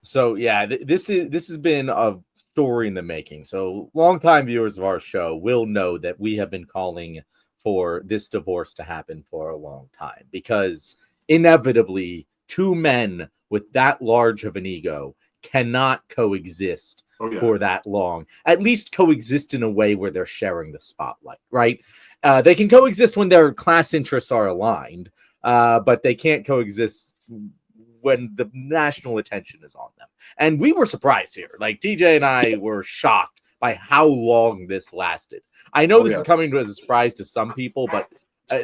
So yeah, this has been a story in the making. So longtime viewers of our show will know that we have been calling for this divorce to happen for a long time, because inevitably two men with that large of an ego cannot coexist for that long. At least coexist in a way where they're sharing the spotlight, right? They can coexist when their class interests are aligned, but they can't coexist when the national attention is on them. And we were surprised here. Like, TJ and I were shocked by how long this lasted. I know this is coming as a surprise to some people, but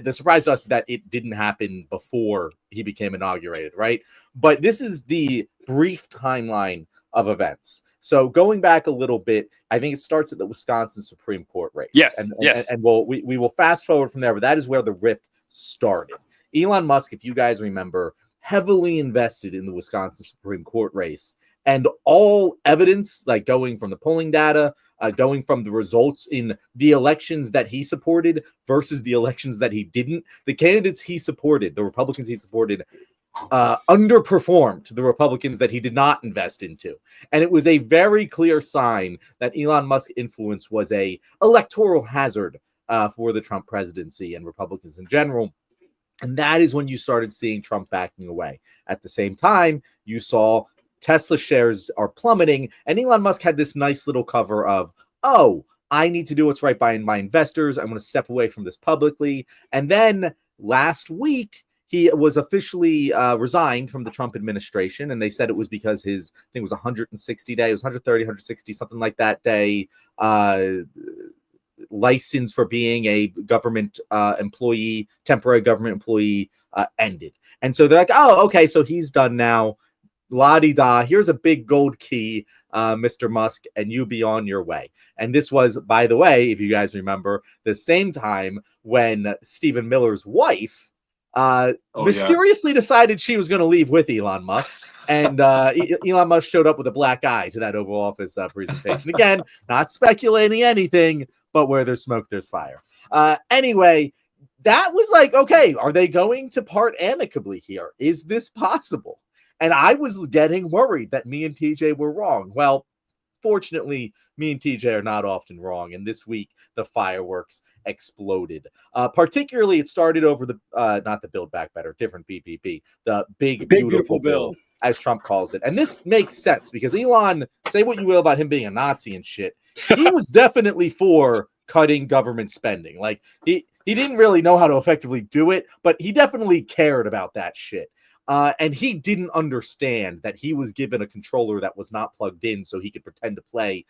the surprise to us is that it didn't happen before he became inaugurated, right? But this is the brief timeline of events. So going back a little bit, I think it starts at the Wisconsin Supreme Court race. Yes, and we will fast forward from there, but that is where the rift started. Elon Musk, if you guys remember, heavily invested in the Wisconsin Supreme Court race, and all evidence, like going from the polling data, going from the results in the elections that he supported versus the elections that he didn't, the candidates he supported, the Republicans he supported, underperformed the Republicans that he did not invest into. And it was a very clear sign that Elon Musk's influence was a electoral hazard for the Trump presidency and Republicans in general. And that is when you started seeing Trump backing away. At the same time, you saw Tesla shares are plummeting, and Elon Musk had this nice little cover of, oh, I need to do what's right by my investors. I'm going to step away from this publicly. And then last week, he was officially resigned from the Trump administration, and they said it was because his, I think it was 160 day, it was 130, 160, something like that day, license for being a government employee, temporary government employee, ended. And so they're like, oh, okay, so he's done now. La-di-da, here's a big gold key, Mr. Musk, and you be on your way. And this was, by the way, if you guys remember, the same time when Stephen Miller's wife mysteriously decided she was going to leave with Elon Musk. And Elon Musk showed up with a black eye to that Oval Office presentation. Again, not speculating anything, but where there's smoke, there's fire. Anyway, that was like, okay, are they going to part amicably here? Is this possible? And I was getting worried that me and TJ were wrong. Well, fortunately, me and TJ are not often wrong. And this week, the fireworks exploded. Particularly, it started over the, not the Build Back Better, different BBB, the big beautiful bill, as Trump calls it. And this makes sense because Elon, say what you will about him being a Nazi and shit, he was definitely for cutting government spending. Like, he didn't really know how to effectively do it, but he definitely cared about that shit. And he didn't understand that he was given a controller that was not plugged in so he could pretend to play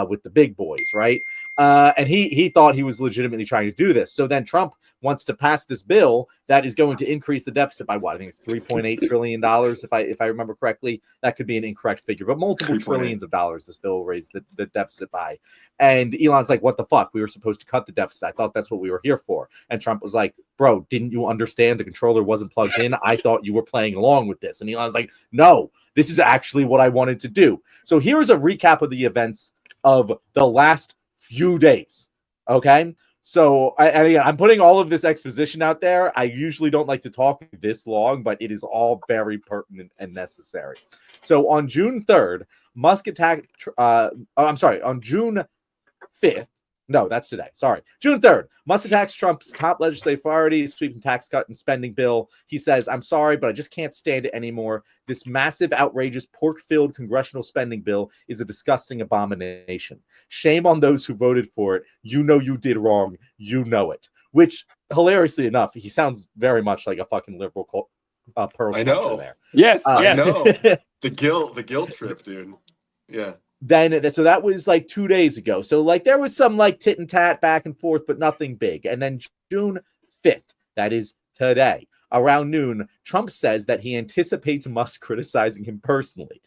with the big boys, right? And he thought he was legitimately trying to do this. So then Trump wants to pass this bill that is going to increase the deficit by what? I think it's $3.8 trillion, if I remember correctly. That could be an incorrect figure, but multiple trillions of dollars this bill raised the deficit by. And Elon's like, what the fuck? We were supposed to cut the deficit. I thought that's what we were here for. And Trump was like, bro, didn't you understand the controller wasn't plugged in? I thought you were playing along with this. And Elon's like, no, this is actually what I wanted to do. So here's a recap of the events of the last few days. Okay. So I'm putting all of this exposition out there. I usually don't like to talk this long, but it is all very pertinent and necessary. So on June 3rd, Musk attacked, on June 5th, no, that's today. Sorry. June 3rd, Musk attacks Trump's top legislative priority, sweeping tax cut and spending bill. He says, I'm sorry, but I just can't stand it anymore. This massive, outrageous, pork-filled congressional spending bill is a disgusting abomination. Shame on those who voted for it. You know you did wrong. You know it. Which, hilariously enough, he sounds very much like a fucking liberal pearl clutcher there. Yes, I know. The guilt trip, dude. Yeah. Then, so that was like 2 days ago. So like there was some like tit and tat back and forth, but nothing big. And then June 5th, that is today, around noon, Trump says that he anticipates Musk criticizing him personally.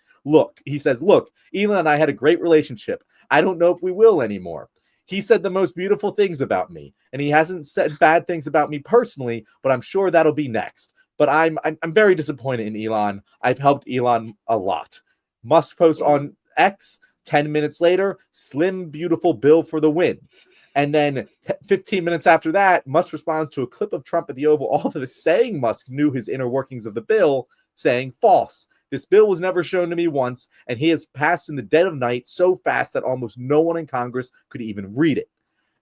He says, look, Elon and I had a great relationship. I don't know if we will anymore. He said the most beautiful things about me, and he hasn't said bad things about me personally, but I'm sure that'll be next. But I'm very disappointed in Elon. I've helped Elon a lot. Musk posts on X, 10 minutes later, slim, beautiful bill for the win. And then 15 minutes after that, Musk responds to a clip of Trump at the Oval Office saying Musk knew his inner workings of the bill, saying false. This bill was never shown to me once, and he has passed in the dead of night so fast that almost no one in Congress could even read it.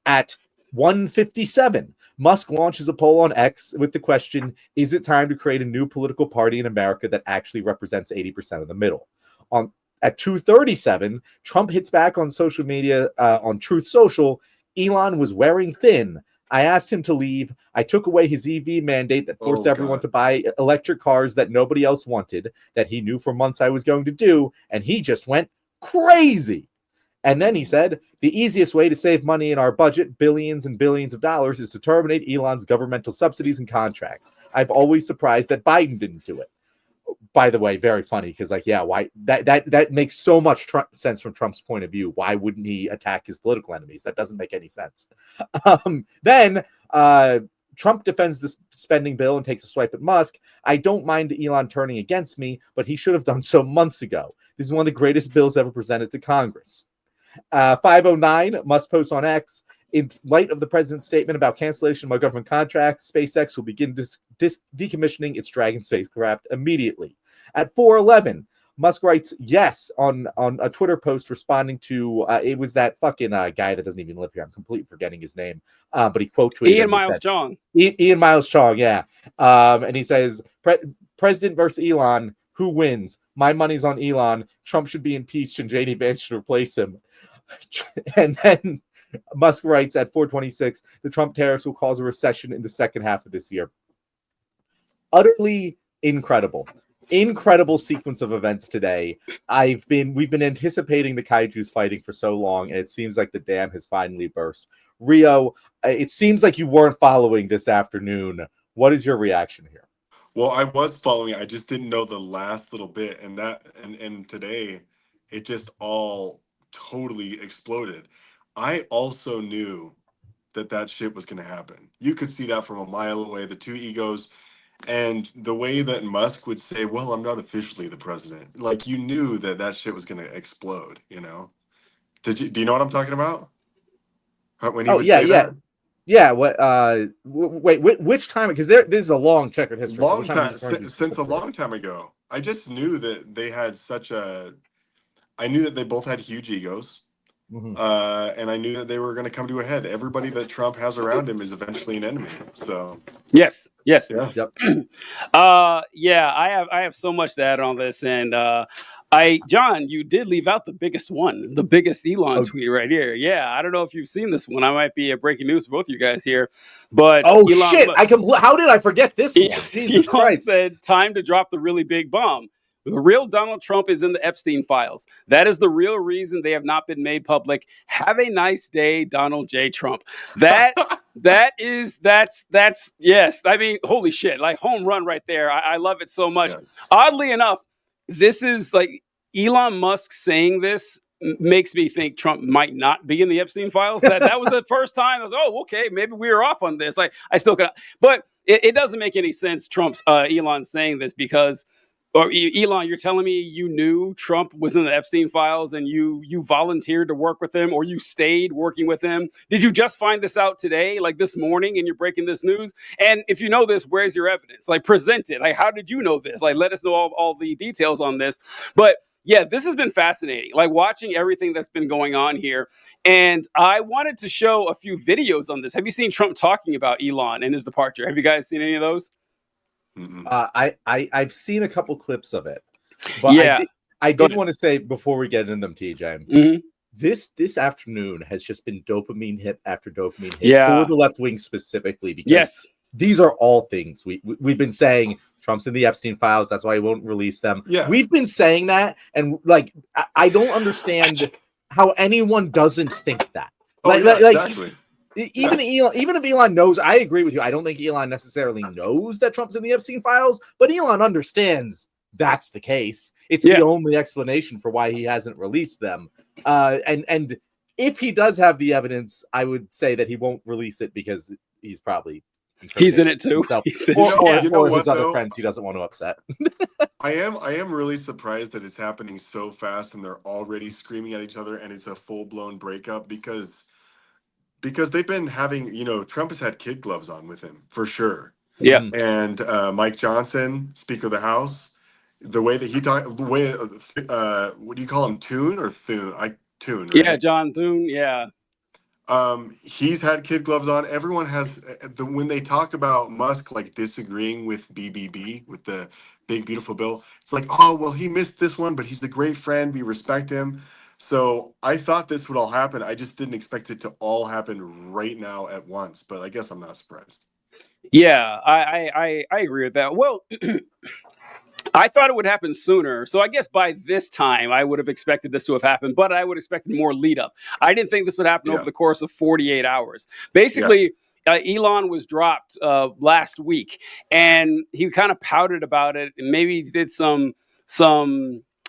At 1:57, Musk launches a poll on X with the question, is it time to create a new political party in America that actually represents 80% of the middle? At 2:37, Trump hits back on social media on Truth Social. Elon was wearing thin. I asked him to leave. I took away his EV mandate that forced everyone to buy electric cars that nobody else wanted, that he knew for months I was going to do, and he just went crazy. And then he said, the easiest way to save money in our budget, billions and billions of dollars, is to terminate Elon's governmental subsidies and contracts. I've always surprised that Biden didn't do it. By the way, very funny, because why that makes so much sense from Trump's point of view. Why wouldn't he attack his political enemies? That doesn't make any sense. Then Trump defends the spending bill and takes a swipe at Musk. I don't mind Elon turning against me, but he should have done so months ago. This is one of the greatest bills ever presented to Congress. 509, Musk posts on X. In light of the president's statement about cancellation of my government contracts, SpaceX will begin decommissioning its Dragon spacecraft immediately. At 4:11, Musk writes yes on a Twitter post responding to it was that fucking guy that doesn't even live here. I'm completely forgetting his name, but he quote tweeted Ian Miles Chong. Ian Miles Chong, yeah, and he says President versus Elon, who wins? My money's on Elon. Trump should be impeached and JD Vance should replace him. And then Musk writes at 4:26, the Trump tariffs will cause a recession in the second half of this year. Utterly incredible sequence of events today. We've been anticipating the kaijus fighting for so long, and it seems like the dam has finally burst. Rio, it seems like you weren't following this afternoon. What is your reaction here? Well, I was following. I just didn't know the last little bit, and today it just all totally exploded. I also knew that shit was going to happen. You could see that from a mile away, the two egos, and the way that Musk would say, well, I'm not officially the president. Like, you knew that shit was going to explode, you know? Do you know what I'm talking about? When he would say that? Yeah. What? Wait. Which time? Because this is a long checkered history. Long time since a long time ago. I just knew that they had I knew that they both had huge egos. Mm-hmm. And I knew that they were going to come to a head. Everybody that Trump has around him is eventually an enemy. So yes, yeah, yep. I have so much to add on this, and John, you did leave out the biggest one, the biggest Elon tweet right here. Yeah, I don't know if you've seen this one. I might be breaking news for both you guys here, but Elon, shit, how did I forget this one? Jesus Christ! Said time to drop the really big bomb. The real Donald Trump is in the Epstein files. That is the real reason they have not been made public. Have a nice day, Donald J. Trump. That's yes. I mean, holy shit, like home run right there. I love it so much. Yeah. Oddly enough, this is like Elon Musk saying this makes me think Trump might not be in the Epstein files. That was the first time I was, okay, maybe we were off on this. Like I still can, but it doesn't make any sense. Elon saying this because. Or Elon, you're telling me you knew Trump was in the Epstein files and you volunteered to work with him, or you stayed working with him? Did you just find this out today, like this morning, and you're breaking this news? And if you know this, where's your evidence? Like, present it. Like, how did you know this? Like, let us know all the details on this. But yeah, this has been fascinating, like watching everything that's been going on here. And I wanted to show a few videos on this. Have you seen Trump talking about Elon and his departure? Have you guys seen any of those? I've seen a couple clips of it, but yeah, I did want to say before we get into them, TJ, mm-hmm. this afternoon has just been dopamine hit after dopamine hit for the left wing specifically, because these are all things we've been saying. Trump's in the Epstein files, that's why he won't release them. Yeah, we've been saying that, and like I don't understand how anyone doesn't think that. Exactly. Even if Elon knows, I agree with you. I don't think Elon necessarily knows that Trump's in the Epstein files, but Elon understands that's the case. It's the only explanation for why he hasn't released them. And if he does have the evidence, I would say that he won't release it because he's probably in it too. Or his other friends he doesn't want to upset. I am really surprised that it's happening so fast and they're already screaming at each other and it's a full-blown breakup because they've been having, Trump has had kid gloves on with him for sure. Yeah. And Mike Johnson, Speaker of the House, The way that he talked, the way, what do you call him, Tune or Thune? Tune, right? Yeah, John Thune. Yeah. He's had kid gloves on. Everyone has when they talk about Musk like disagreeing with BBB, with the big beautiful bill. It's like, oh well, he missed this one, but he's a great friend. We respect him. So I thought this would all happen. I just didn't expect it to all happen right now at once. But I guess I'm not surprised. Yeah, I agree with that. Well, I thought it would happen sooner. So I guess by this time, I would have expected this to have happened, but I would have expected more lead up. I didn't think this would happen over the course of 48 hours. Basically, Elon was dropped last week, and he kind of pouted about it, and maybe did some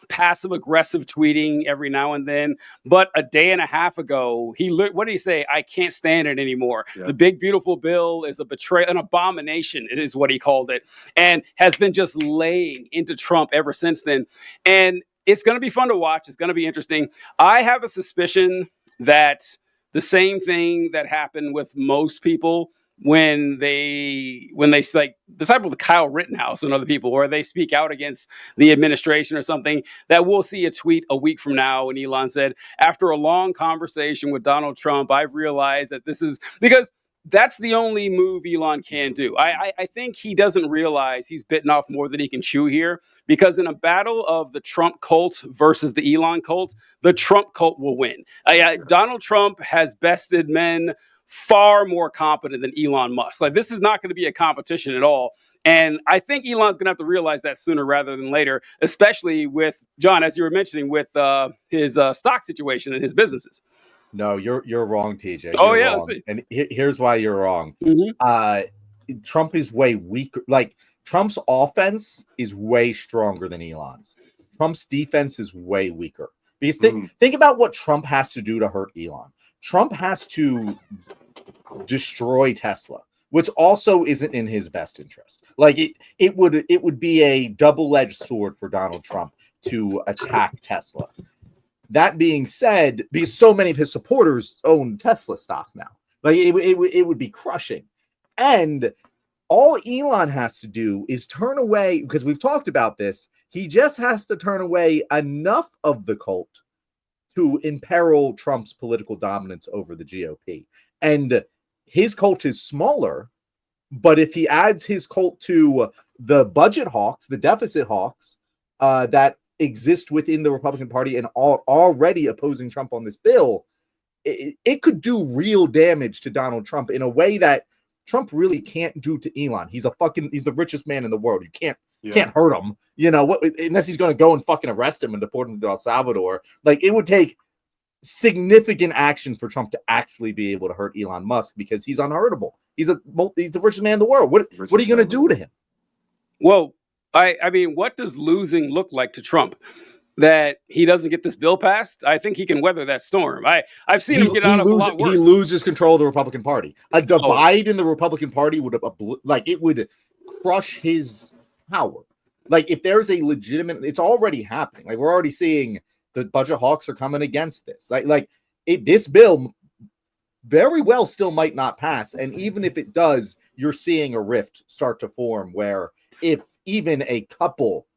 passive aggressive tweeting every now and then. But a day and a half ago, what did he say? I can't stand it anymore. Yeah. The big beautiful bill is a betrayal, an abomination is what he called it, and has been just laying into Trump ever since then. And it's going to be fun to watch. It's going to be interesting. I have a suspicion that the same thing that happened with most people when they like disciple with Kyle Rittenhouse and other people, where they speak out against the administration or something, that we'll see a tweet a week from now. And Elon said, after a long conversation with Donald Trump, I've realized that this is because that's the only move Elon can do. I think he doesn't realize he's bitten off more than he can chew here, because in a battle of the Trump cult versus the Elon cult, the Trump cult will win. Donald Trump has bested men far more competent than Elon Musk. Like, this is not going to be a competition at all. And I think Elon's going to have to realize that sooner rather than later, especially with, John, as you were mentioning, with his stock situation and his businesses. No, you're wrong, TJ. Oh, you're yeah, wrong. let's see. And here's why you're wrong. Mm-hmm. Trump is way weaker. Like, Trump's offense is way stronger than Elon's. Trump's defense is way weaker. Because think about what Trump has to do to hurt Elon. Trump has to destroy Tesla, which also isn't in his best interest. Like, it would be a double-edged sword for Donald Trump to attack Tesla. That being said, because so many of his supporters own Tesla stock now, like it would be crushing. And all Elon has to do is turn away, because we've talked about this, he just has to turn away enough of the cult to imperil Trump's political dominance over the GOP. And his cult is smaller, but if he adds his cult to the budget hawks, the deficit hawks, that exist within the Republican Party and are already opposing Trump on this bill, it could do real damage to Donald Trump in a way that Trump really can't do to Elon. He's the richest man in the world. You can't hurt him, unless he's going to go and fucking arrest him and deport him to El Salvador. Like, it would take significant action for Trump to actually be able to hurt Elon Musk, because he's unhurtable. He's the richest man in the world. What are you going to do to him? Well, I mean, what does losing look like to Trump? That he doesn't get this bill passed? I think he can weather that storm. I've seen him get out of a lot worse. He loses control of the Republican Party. A divide in the Republican Party would crush his power. Like, if there's a legitimate, it's already happening. Like, we're already seeing the budget hawks are coming against this. This bill very well still might not pass. And even if it does, you're seeing a rift start to form where if even a couple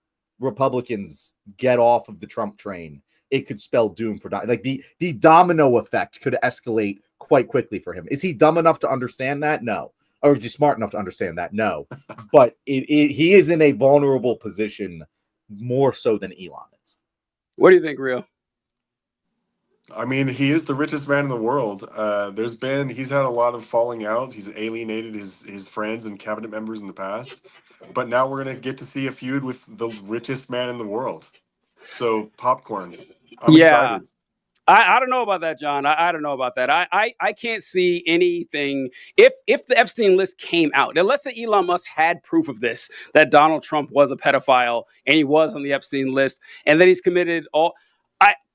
Republicans get off of the Trump train, it could spell doom for the domino effect could escalate quite quickly for him. Is he dumb enough to understand that? No. Or is he smart enough to understand that? No. But he is in a vulnerable position more so than Elon is. What do you think, Rio? I mean, he is the richest man in the world. He's had a lot of falling outs. He's alienated his friends and cabinet members in the past. But now we're going to get to see a feud with the richest man in the world. So, popcorn. I'm excited. I don't know about that, John. I don't know about that. I can't see anything. If the Epstein list came out, and let's say Elon Musk had proof of this, that Donald Trump was a pedophile and he was on the Epstein list, and that he's committed all...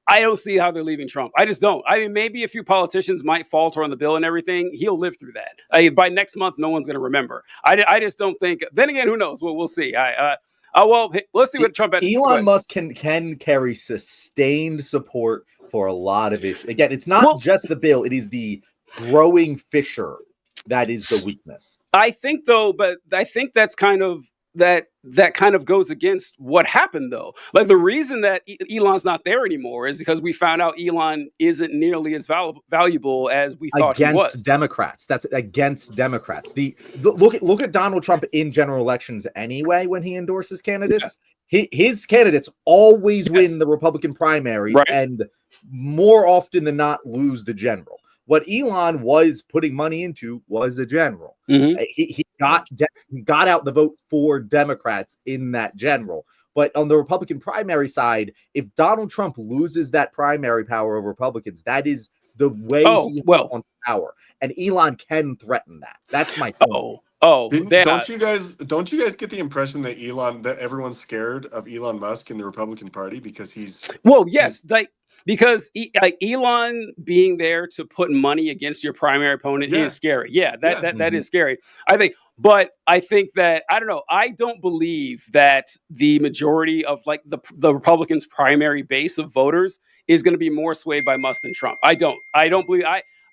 I don't see how they're leaving Trump. I just don't. I mean, maybe a few politicians might falter on the bill and everything. He'll live through that. By next month, no one's going to remember. I just don't think. Then again, who knows? We'll see. Let's see what Trump had. Elon Musk can carry sustained support for a lot of issues. Again, it's not just the bill; it is the growing fissure that is the weakness. I think, though, but I think that's kind of that kind of goes against what happened, though. Like, the reason that Elon's not there anymore is because we found out Elon isn't nearly as valuable as we thought he was. Against Democrats. That's against Democrats. Look at Donald Trump in general elections anyway when he endorses candidates. Yeah. His candidates always win the Republican primaries, right, and more often than not lose the general. What Elon was putting money into was a general. Mm-hmm. He got out the vote for Democrats in that general. But on the Republican primary side, if Donald Trump loses that primary power over Republicans, that is the way he on power. And Elon can threaten that. That's my point. Don't you guys get the impression that everyone's scared of Elon Musk in the Republican Party because he's because Elon being there to put money against your primary opponent is scary. Yeah, that is scary. I think that, I don't know, I don't believe that the majority of like the Republicans' primary base of voters is going to be more swayed by Musk than Trump. I don't believe.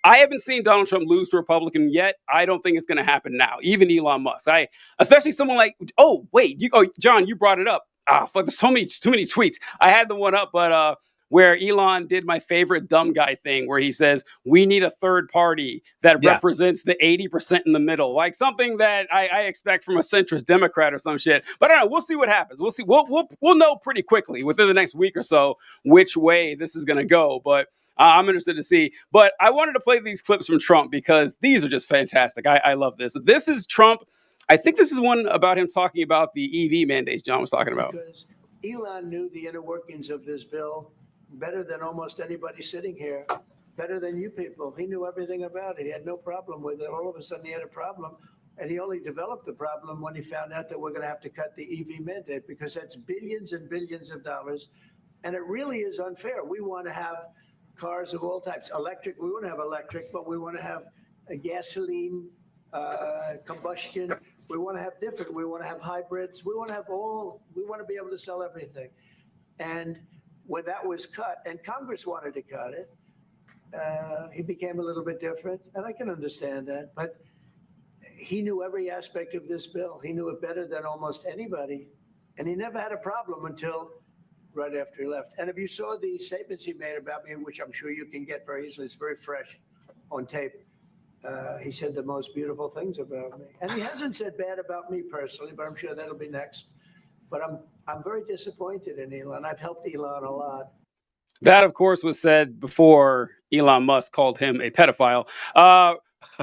I haven't seen Donald Trump lose to a Republican yet. I don't think it's going to happen now. Even Elon Musk. Especially someone like, John, you brought it up. Fuck, there's too many tweets. I had the one up, but where Elon did my favorite dumb guy thing, where he says, we need a third party that represents the 80% in the middle, like something that I expect from a centrist Democrat or some shit. But I don't know. We'll see what happens. We'll see. We'll know pretty quickly within the next week or so which way this is going to go. But I'm interested to see. But I wanted to play these clips from Trump because these are just fantastic. I love this. This is Trump. I think this is one about him talking about the EV mandates John was talking about. Because Elon knew the inner workings of this bill better than almost anybody sitting here, better than you people. He knew everything about it. He had no problem with it. All of a sudden he had a problem, and he only developed the problem when he found out that we're going to have to cut the EV mandate, because that's billions and billions of dollars, and it really is unfair. We want to have cars of all types. Electric, we want to have electric, but we want to have a gasoline, combustion. We want to have different. We want to have hybrids. We want to have all. We want to be able to sell everything. And when that was cut, and Congress wanted to cut it, he became a little bit different, and I can understand that. But he knew every aspect of this bill. He knew it better than almost anybody, and he never had a problem until right after he left. And if you saw the statements he made about me, which I'm sure you can get very easily, it's very fresh on tape. He said the most beautiful things about me, and he hasn't said bad about me personally, but I'm sure that'll be next. But I'm very disappointed in Elon. I've helped Elon a lot. That, of course, was said before Elon Musk called him a pedophile.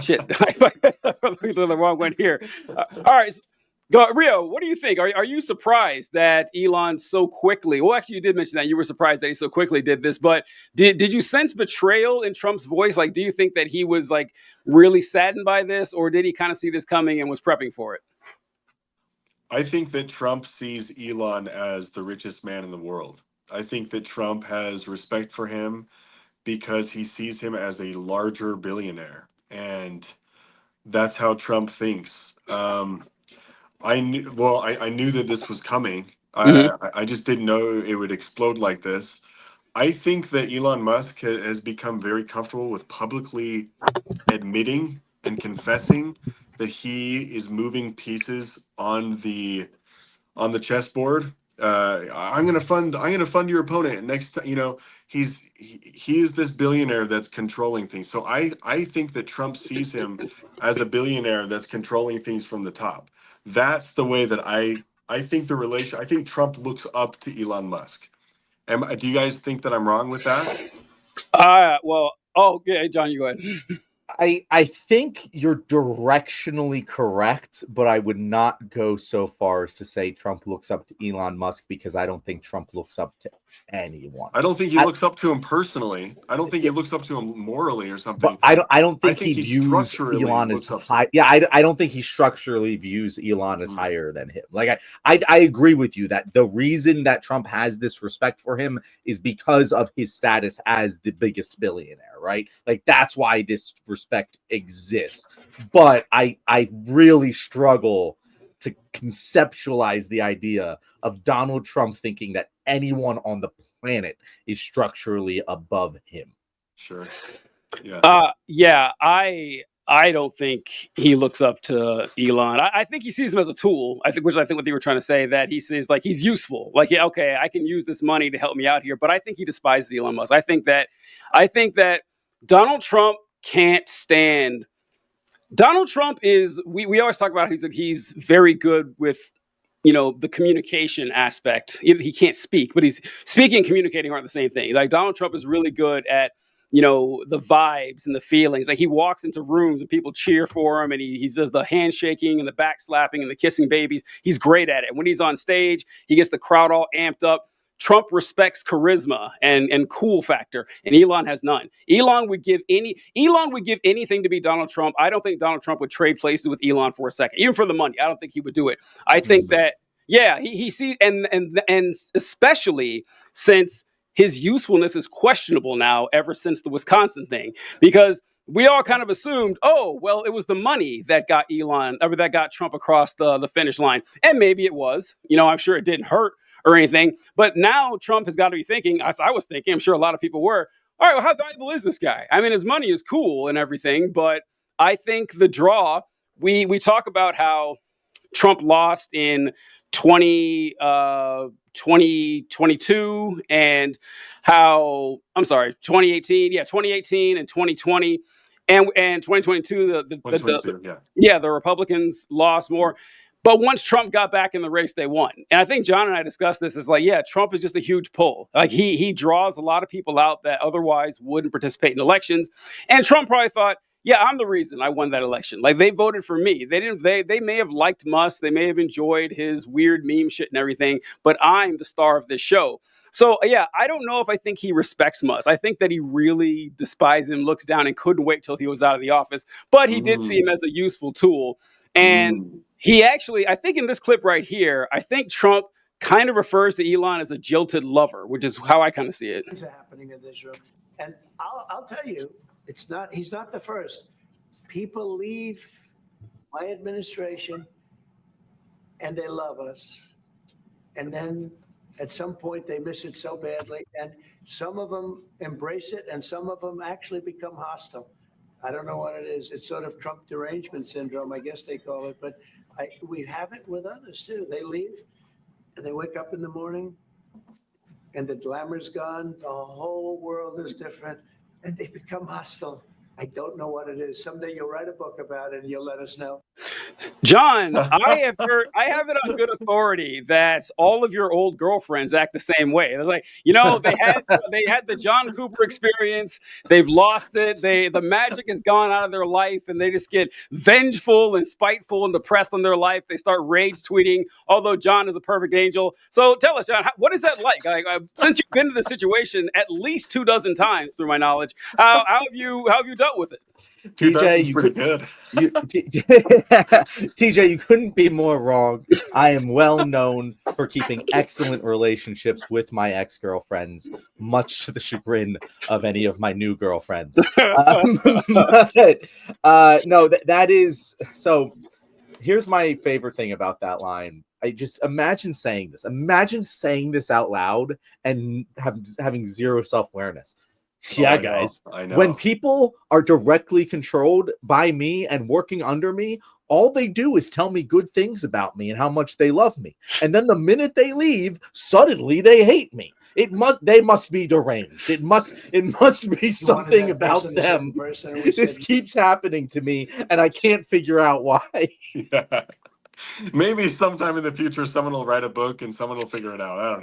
Shit, I went the wrong one here. All right, Rio, what do you think? Are you surprised that Elon so quickly? Well, actually, you did mention that you were surprised that he so quickly did this. But did you sense betrayal in Trump's voice? Like, do you think that he was like really saddened by this, or did he kind of see this coming and was prepping for it? I think that Trump sees Elon as the richest man in the world. I think that Trump has respect for him because he sees him as a larger billionaire. And that's how Trump thinks. I knew that this was coming. Mm-hmm. I just didn't know it would explode like this. I think that Elon Musk has become very comfortable with publicly admitting and confessing that he is moving pieces on the chessboard. I'm gonna fund your opponent next. He is this billionaire that's controlling things. So I think that Trump sees him as a billionaire that's controlling things from the top. That's the way that I think the relation. I think Trump looks up to Elon Musk. Do you guys think that I'm wrong with that? John, you go ahead. I think you're directionally correct, but I would not go so far as to say Trump looks up to Elon Musk, because I don't think Trump looks up to anyone. I don't think he looks up to him personally. I don't think he looks up to him morally or something. But I don't think he views Elon as high. Yeah, I don't think he structurally views Elon as higher than him. Like I agree with you that the reason that Trump has this respect for him is because of his status as the biggest billionaire, right? Like that's why this respect exists. But I really struggle to conceptualize the idea of Donald Trump thinking that anyone on the planet is structurally above him. Sure. Yeah. I don't think he looks up to Elon. I think he sees him as a tool. I think what you were trying to say, that he says like he's useful. Like, yeah, okay, I can use this money to help me out here. But I think he despises Elon Musk. I think that Donald Trump can't stand. Donald Trump is. We always talk about he's very good with, the communication aspect. He can't speak, but he's speaking and communicating aren't the same thing. Like, Donald Trump is really good at, the vibes and the feelings. Like, he walks into rooms and people cheer for him, and he does the handshaking and the back slapping and the kissing babies. He's great at it. When he's on stage, he gets the crowd all amped up. Trump respects charisma and cool factor, and Elon has none. Elon would give anything to be Donald Trump. I don't think Donald Trump would trade places with Elon for a second, even for the money. I don't think he would do it. I think that, yeah, he sees, and especially since his usefulness is questionable now ever since the Wisconsin thing, because we all kind of assumed, oh, well, it was the money that got that got Trump across the finish line. And maybe it was, I'm sure it didn't hurt or anything. But now Trump has got to be thinking, as I was thinking, I'm sure a lot of people were, all right, well, how valuable is this guy? I mean, his money is cool and everything, but I think the draw, we talk about how Trump lost in 2022 and 2018. Yeah, 2018 and 2020. And 2022, the Republicans lost more. But once Trump got back in the race, they won. And I think John and I discussed this. It's like, yeah, Trump is just a huge pull. Like, he draws a lot of people out that otherwise wouldn't participate in elections. And Trump probably thought, yeah, I'm the reason I won that election. Like, they voted for me. They may have liked Musk. They may have enjoyed his weird meme shit and everything, but I'm the star of this show. So, yeah, I don't know if I think he respects Musk. I think that he really despises him, looks down, and couldn't wait till he was out of the office. But he did see him as a useful tool. And he actually, I think in this clip right here, I think Trump kind of refers to Elon as a jilted lover, which is how I kind of see it. Things are happening in this room. And I'll tell you, he's not the first. People leave my administration and they love us. And then at some point they miss it so badly. And some of them embrace it and some of them actually become hostile. I don't know what it is. It's sort of Trump derangement syndrome, I guess they call it. But we have it with others too. They leave and they wake up in the morning and the glamour's gone. The whole world is different and they become hostile. I don't know what it is. Someday you'll write a book about it and you'll let us know. John, I have it on good authority that all of your old girlfriends act the same way. They're like, they had the John Cooper experience. They've lost it. The magic has gone out of their life, and they just get vengeful and spiteful and depressed on their life. They start rage tweeting, although John is a perfect angel. So tell us, John, what is that like? Since you've been in this situation at least 24 times, through my knowledge, how have you dealt with it? TJ, pretty good. TJ, you couldn't be more wrong. I am well known for keeping excellent relationships with my ex-girlfriends, much to the chagrin of any of my new girlfriends. That is so. Here's my favorite thing about that line. I just imagine saying this. Imagine saying this out loud and having zero self-awareness. Yeah, guys. I know. When people are directly controlled by me and working under me, all they do is tell me good things about me and how much they love me. And then the minute they leave, suddenly they hate me. They must be deranged. It must be something about them. This keeps happening to me, and I can't figure out why. Yeah. Maybe sometime in the future, someone will write a book and someone will figure it out. I don't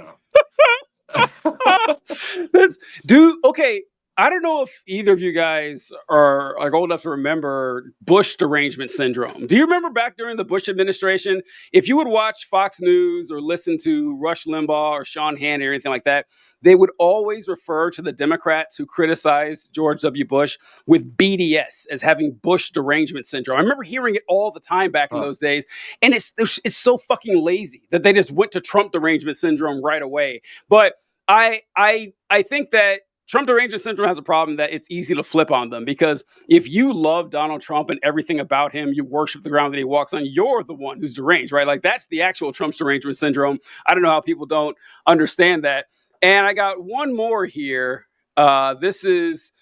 know. Okay. I don't know if either of you guys are old enough to remember Bush derangement syndrome. Do you remember back during the Bush administration, if you would watch Fox News or listen to Rush Limbaugh or Sean Hannity or anything like that, they would always refer to the Democrats who criticized George W. Bush with BDS, as having Bush derangement syndrome. I remember hearing it all the time back in those days. And it's so fucking lazy that they just went to Trump derangement syndrome right away. But I think that Trump derangement syndrome has a problem that it's easy to flip on them, because if you love Donald Trump and everything about him, you worship the ground that he walks on, you're the one who's deranged, right? Like, that's the actual Trump's derangement syndrome. I don't know how people don't understand that. And I got one more here. This is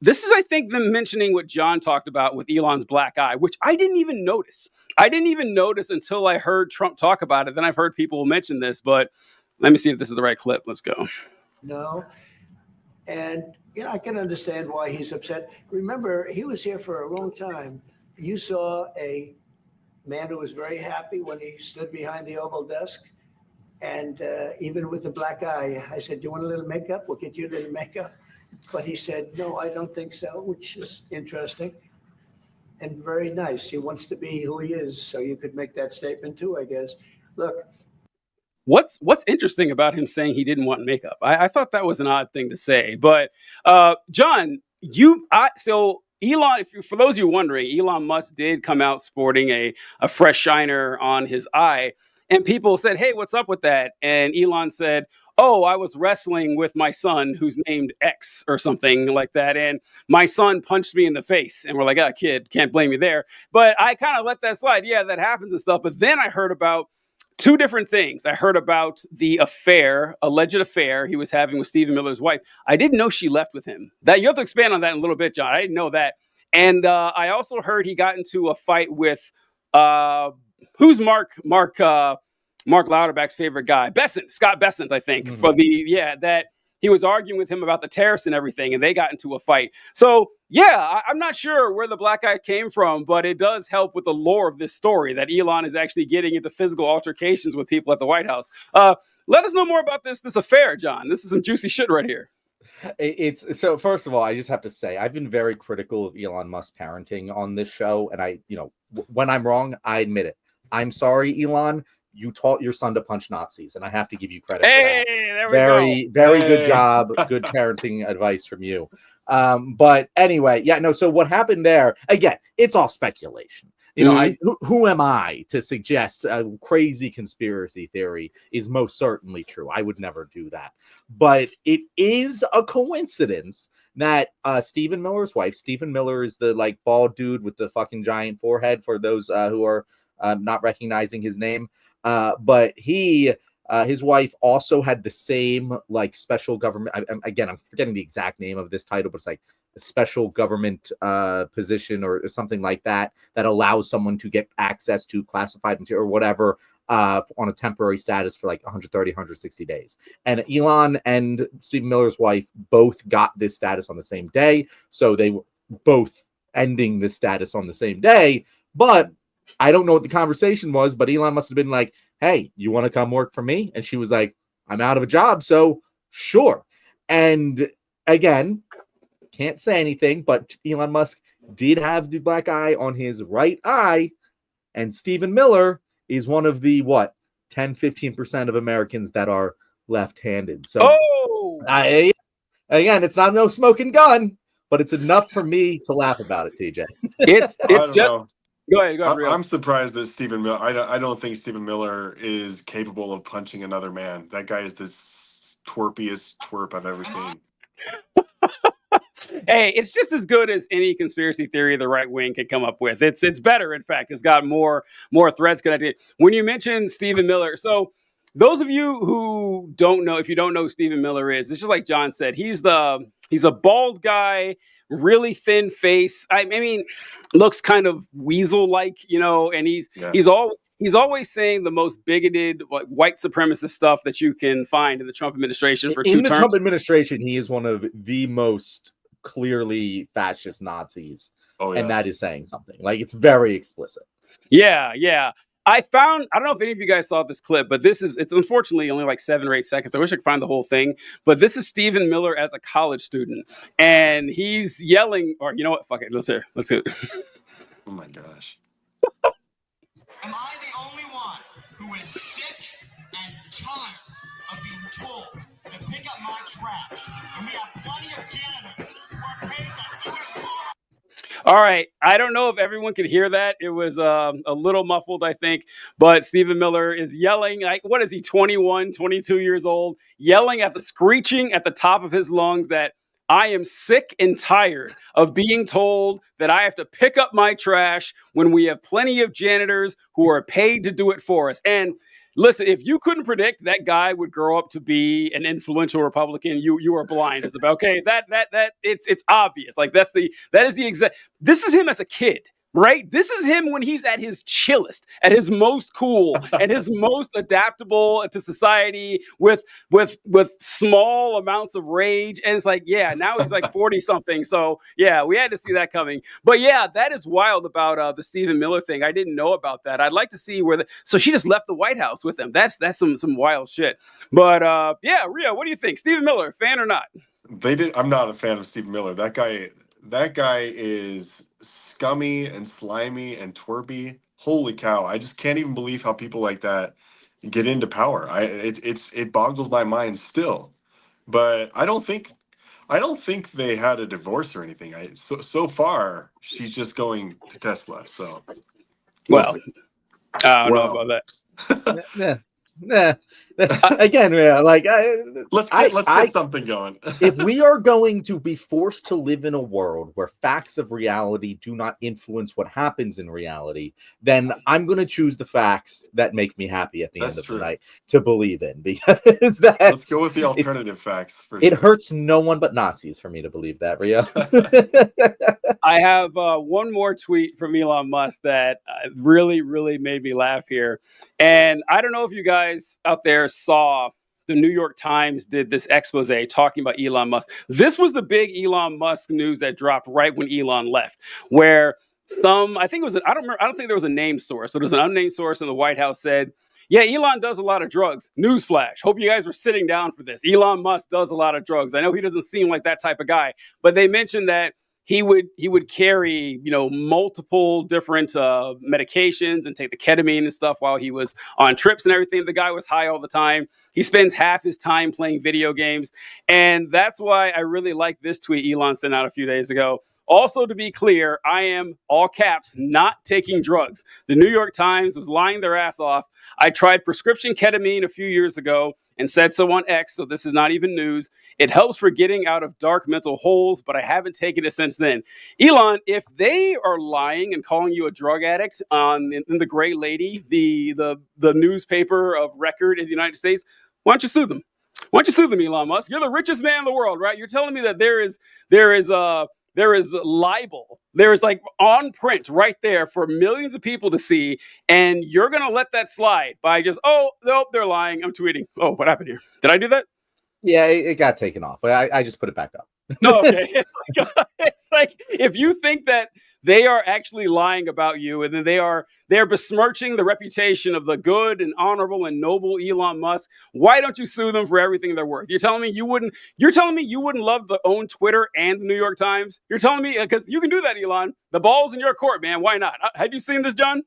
this is, I think, them mentioning what John talked about with Elon's black eye, which I didn't even notice. I didn't even notice until I heard Trump talk about it. Then I've heard people mention this, but let me see if this is the right clip. Let's go. No. And, I can understand why he's upset. Remember, he was here for a long time. You saw a man who was very happy when he stood behind the Oval desk. And even with the black eye, I said, do you want a little makeup? We'll get you a little makeup. But he said, no, I don't think so, which is interesting and very nice. He wants to be who he is. So you could make that statement too, I guess. Look. What's interesting about him saying he didn't want makeup? I thought that was an odd thing to say. But John, so Elon, for those of you wondering, Elon Musk did come out sporting a fresh shiner on his eye. And people said, hey, what's up with that? And Elon said, oh, I was wrestling with my son who's named X or something like that. And my son punched me in the face. And we're like, kid, can't blame you there. But I kind of let that slide. Yeah, that happens and stuff. But then I heard about two different things. I heard about the alleged affair he was having with Stephen Miller's wife. I didn't know she left with him. That you have to expand on that in a little bit, John. I didn't know that. And I also heard he got into a fight with who's Mark Lauterbach's favorite guy? Scott Bessent, I think, that he was arguing with him about the tariffs and everything, and they got into a fight. So, I'm not sure where the black eye came from, but it does help with the lore of this story that Elon is actually getting into physical altercations with people at the White House. Let us know more about this affair, John. This is some juicy shit right here. It's so. First of all, I just have to say I've been very critical of Elon Musk parenting on this show, and when I'm wrong, I admit it. I'm sorry, Elon. You taught your son to punch Nazis, and I have to give you credit. Hey, there we go. Very good job. Good parenting advice from you. But anyway, so what happened there, again, it's all speculation. Who am I to suggest a crazy conspiracy theory is most certainly true? I would never do that. But it is a coincidence that Stephen Miller's wife, Stephen Miller is the bald dude with the fucking giant forehead for those who are not recognizing his name. But his wife also had the same special government. I'm forgetting the exact name of this title, but it's like a special government position or something like that allows someone to get access to classified material or whatever on a temporary status for 130, 160 days. And Elon and Stephen Miller's wife both got this status on the same day. So they were both ending this status on the same day. But I don't know what the conversation was, but Elon must have been like, hey, you want to come work for me? And she was like, I'm out of a job, so sure. And again, can't say anything, but Elon Musk did have the black eye on his right eye, and Stephen Miller is one of the, 10-15% of Americans that are left-handed. So, again, it's not no smoking gun, but it's enough for me to laugh about it, TJ. It's just... Know. Go ahead. I'm surprised that Stephen Miller. I don't think Stephen Miller is capable of punching another man. That guy is the twerpiest twerp I've ever seen. Hey, it's just as good as any conspiracy theory the right wing could come up with. It's better, in fact. It's got more threads connected. When you mentioned Stephen Miller, so those of you who don't know, if you don't know who Stephen Miller is, it's just like John said. He's a bald guy, really thin face. I mean, looks kind of weasel-like, and he's always saying the most bigoted, white supremacist stuff that you can find in the Trump administration for 2 terms. In the Trump administration, he is one of the most clearly fascist Nazis, and that is saying something. It's very explicit. Yeah. I don't know if any of you guys saw this clip, but it's unfortunately only 7 or 8 seconds. I wish I could find the whole thing, but this is Stephen Miller as a college student, and he's yelling, or you know what? Fuck it. Let's hear it. Oh my gosh. Am I the only one who is sick and tired of being told to pick up my trash? And we have plenty of janitors who are paid to do it for us. All right. I don't know if everyone could hear that. It was a little muffled, I think. But Stephen Miller is yelling, what is he, 21, 22 years old, yelling screeching at the top of his lungs that I am sick and tired of being told that I have to pick up my trash when we have plenty of janitors who are paid to do it for us. And Listen, if you couldn't predict that guy would grow up to be an influential Republican, you are blind, Isabel. Okay, that it's obvious. Like that is the exact. This is him as a kid. Right? This is him when he's at his chillest, at his most cool, and his most adaptable to society with small amounts of rage. And it's like, yeah, now he's like 40 something. So yeah, we had to see that coming. But yeah, that is wild about the Stephen Miller thing. I didn't know about that. I'd like to see so she just left the White House with him. That's some wild shit. But yeah, Rio, what do you think? Stephen Miller, fan or not? I'm not a fan of Stephen Miller. That guy is scummy and slimy and twerpy. Holy cow. I just can't even believe how people like that get into power. It boggles my mind still. But I don't think they had a divorce or anything. So far she's just going to Tesla. So well, I don't know about that. Again, yeah, like let's get something going. If we are going to be forced to live in a world where facts of reality do not influence what happens in reality, then I'm going to choose the facts that make me happy at the end of the night to believe in, because let's go with the alternative facts. It hurts no one but Nazis for me to believe that, Rio. I have one more tweet from Elon Musk that really, really made me laugh here. And I don't know if you guys out there saw the New York Times did this expose talking about Elon Musk. This was the big Elon Musk news that dropped right when Elon left, where I think there was a named source, but it was an unnamed source in the White House said, yeah, Elon does a lot of drugs. Newsflash. Hope you guys were sitting down for this. Elon Musk does a lot of drugs. I know he doesn't seem like that type of guy, but they mentioned that he would carry, multiple different medications and take the ketamine and stuff while he was on trips and everything. The guy was high all the time. He spends half his time playing video games. And that's why I really like this tweet Elon sent out a few days ago. Also, to be clear, I am, all caps, not taking drugs. The New York Times was lying their ass off. I tried prescription ketamine a few years ago and said so on X, so this is not even news. It helps for getting out of dark mental holes, but I haven't taken it since then. Elon, if they are lying and calling you a drug addict in the Gray Lady, the newspaper of record in the United States, why don't you sue them? Why don't you sue them, Elon Musk? You're the richest man in the world, right? You're telling me that there is libel. There is like on print right there for millions of people to see. And you're going to let that slide by just, oh, nope, they're lying. I'm tweeting. Oh, what happened here? Did I do that? Yeah, it got taken off. But I just put it back up. No, okay. It's like, if you think that they are actually lying about you and then they're besmirching the reputation of the good and honorable and noble Elon Musk, why don't you sue them for everything they're worth? You're telling me you wouldn't love to own Twitter and the New York Times? You're telling me, because you can do that, Elon. The ball's in your court, man. Why not? Had you seen this, John?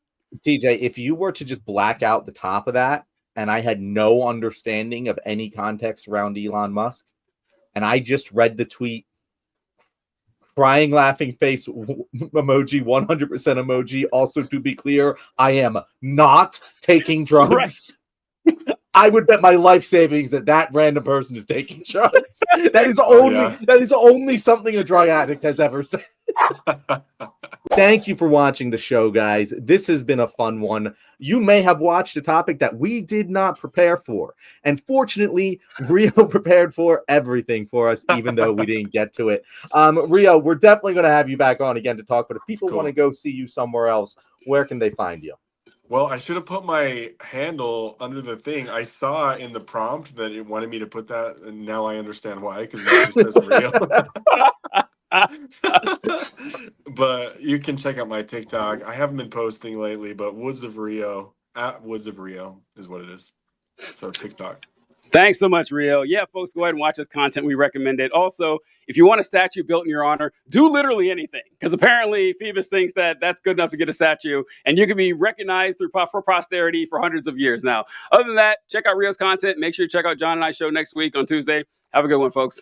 TJ, if you were to just black out the top of that and I had no understanding of any context around Elon Musk, and I just read the tweet, crying, laughing face emoji, 100% emoji. Also, to be clear, I am not taking drugs. Right. I would bet my life savings that random person is taking drugs. That is only something a drug addict has ever said. Thank you for watching the show, guys. This has been a fun one. You may have watched a topic that we did not prepare for. And fortunately, Rio prepared for everything for us, even though we didn't get to it. Rio, we're definitely going to have you back on again to talk. But if people want to go see you somewhere else, where can they find you? Well, I should have put my handle under the thing. I saw in the prompt that it wanted me to put that, and now I understand why, because now it says Rio. But you can check out my TikTok. I haven't been posting lately, but Woods of Rio, at Woods of Rio is what it is. So TikTok. Thanks so much, Rio. Yeah, folks, go ahead and watch this content. We recommend it. Also, if you want a statue built in your honor, do literally anything, because apparently Phoebus thinks that that's good enough to get a statue, and you can be recognized for posterity for hundreds of years now. Other than that, check out Rio's content. Make sure you check out John and I's show next week on Tuesday. Have a good one, folks.